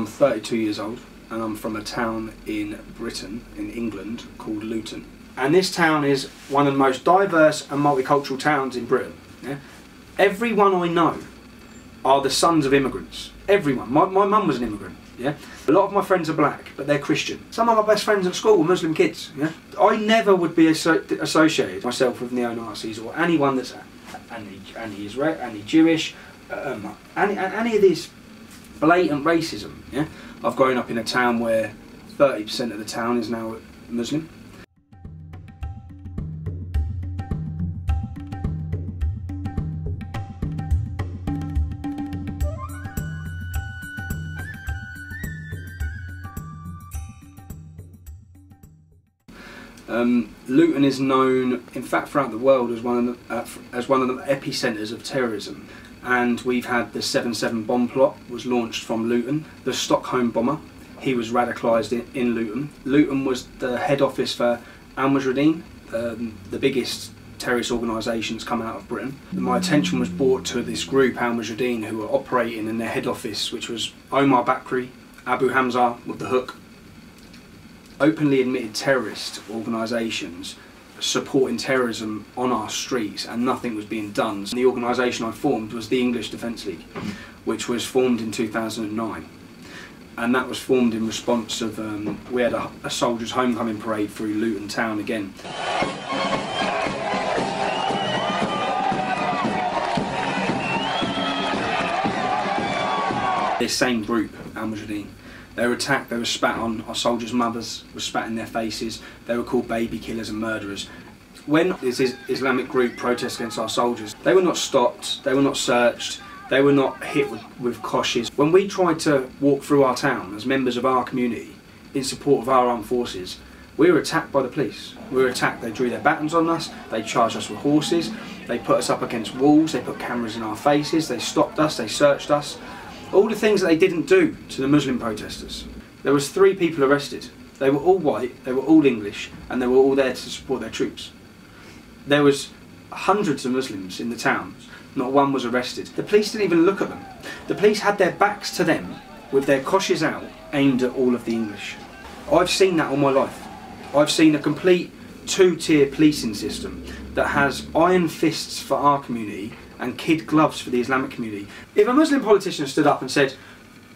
I'm 32 years old and I'm from a town in Britain, in England, called Luton. And this town is one of the most diverse and multicultural towns in Britain. Yeah? Everyone I know are the sons of immigrants. Everyone. My mum was an immigrant. Yeah? A lot of my friends are black, but they're Christian. Some of my best friends at school were Muslim kids. Yeah? I never would be associated myself with neo-Nazis or anyone that's anti-Israel, anti-Jewish, any of this blatant racism. Yeah? I've grown up in a town where 30% of the town is now Muslim. Luton is known, in fact, throughout the world as one of the epicentres of terrorism. And we've had the 7/7 bomb plot was launched from Luton. The Stockholm bomber, he was radicalised in Luton. Luton was the head office for al-Mujahideen, the biggest terrorist organisation that's come out of Britain. My attention was brought to this group, al-Mujahideen, who were operating in their head office, which was Omar Bakri, Abu Hamza with the hook. Openly admitted terrorist organisations supporting terrorism on our streets, and nothing was being done. So the organisation I formed was the English Defence League, which was formed in 2009. And that was formed in response of, we had a soldiers' homecoming parade through Luton town again. This same group, al-Mujahideen, they were attacked, they were spat on, our soldiers' mothers were spat in their faces, they were called baby killers and murderers. When this Islamic group protested against our soldiers, they were not stopped, they were not searched, they were not hit with koshes. When we tried to walk through our town as members of our community in support of our armed forces, we were attacked by the police. We were attacked, they drew their batons on us, they charged us with horses, they put us up against walls, they put cameras in our faces, they stopped us, they searched us. All the things that they didn't do to the Muslim protesters. There was 3 people arrested. They were all white, they were all English, and they were all there to support their troops. There was hundreds of Muslims in the town, not one was arrested. The police didn't even look at them. The police had their backs to them, with their koshes out, aimed at all of the English. I've seen that all my life. I've seen a complete 2-tier policing system that has iron fists for our community and kid gloves for the Islamic community. If a Muslim politician stood up and said,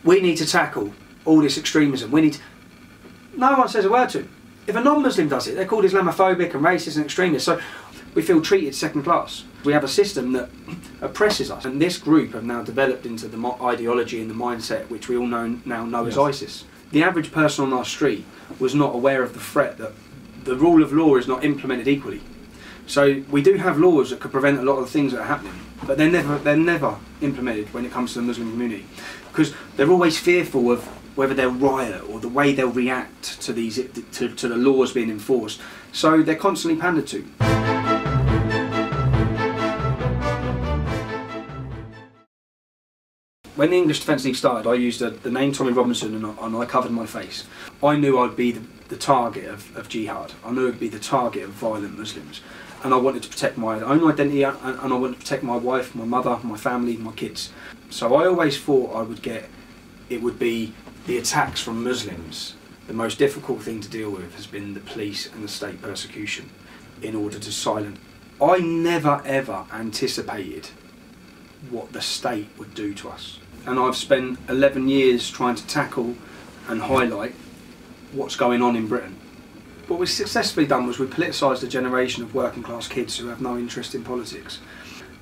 we need to tackle all this extremism, no one says a word to him. If a non-Muslim does it, they're called Islamophobic and racist and extremist, so we feel treated second class. We have a system that oppresses us, and this group have now developed into the ideology and the mindset which we all now know as ISIS. The average person on our street was not aware of the threat that the rule of law is not implemented equally. So we do have laws that could prevent a lot of the things that are happening, but they're never implemented when it comes to the Muslim community, because they're always fearful of whether they'll riot or the way they'll react to the laws being enforced. So they're constantly pandered to. When the English Defence League started, I used the name Tommy Robinson and I covered my face. I knew I'd be the target of jihad. I knew I'd be the target of violent Muslims. And I wanted to protect my own identity, and I wanted to protect my wife, my mother, my family, my kids. So I always thought it would be the attacks from Muslims. The most difficult thing to deal with has been the police and the state persecution in order to silence. I never ever anticipated what the state would do to us. And I've spent 11 years trying to tackle and highlight what's going on in Britain. What we've successfully done was we politicised a generation of working class kids who have no interest in politics.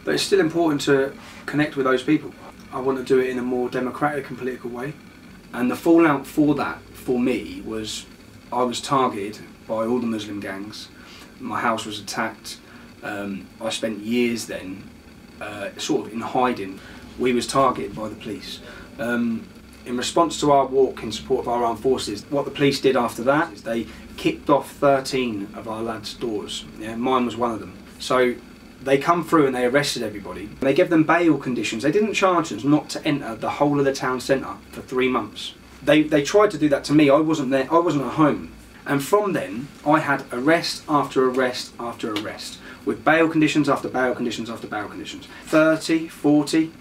But it's still important to connect with those people. I want to do it in a more democratic and political way. And the fallout for that, for me, was I was targeted by all the Muslim gangs. My house was attacked. I spent years then sort of in hiding. We was targeted by the police. In response to our walk in support of our armed forces, what the police did after that is they kicked off 13 of our lads' doors. Yeah, mine was one of them. So they come through and they arrested everybody. They gave them bail conditions. They didn't charge us not to enter the whole of the town centre for 3 months. They tried to do that to me. I wasn't there. I wasn't at home. And from then, I had arrest after arrest after arrest, with bail conditions after bail conditions after bail conditions. 30, 40.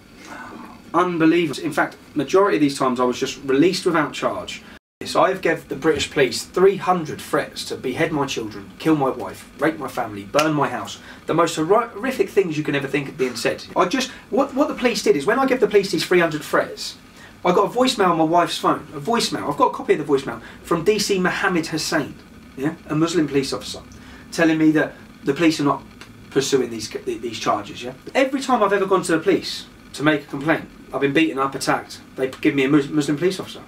Unbelievable. In fact, majority of these times I was just released without charge. So I've given the British police 300 threats to behead my children, kill my wife, rape my family, burn my house. The most horrific things you can ever think of being said. What the police did is, when I gave the police these 300 threats, I got a voicemail on my wife's phone, a voicemail, I've got a copy of the voicemail, from DC Mohammed Hussein, yeah, a Muslim police officer, telling me that the police are not pursuing these charges. Yeah. Every time I've ever gone to the police to make a complaint, I've been beaten up, attacked. They give me a Muslim police officer.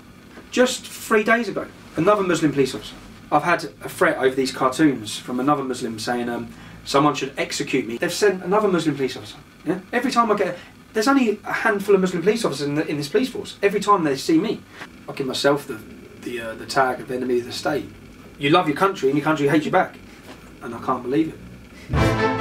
Just 3 days ago, another Muslim police officer. I've had a threat over these cartoons from another Muslim saying someone should execute me. They've sent another Muslim police officer. Yeah? Every time I get, there's only a handful of Muslim police officers in this police force. Every time they see me, I give myself the tag of enemy of the state. You love your country and your country hates you back, and I can't believe it.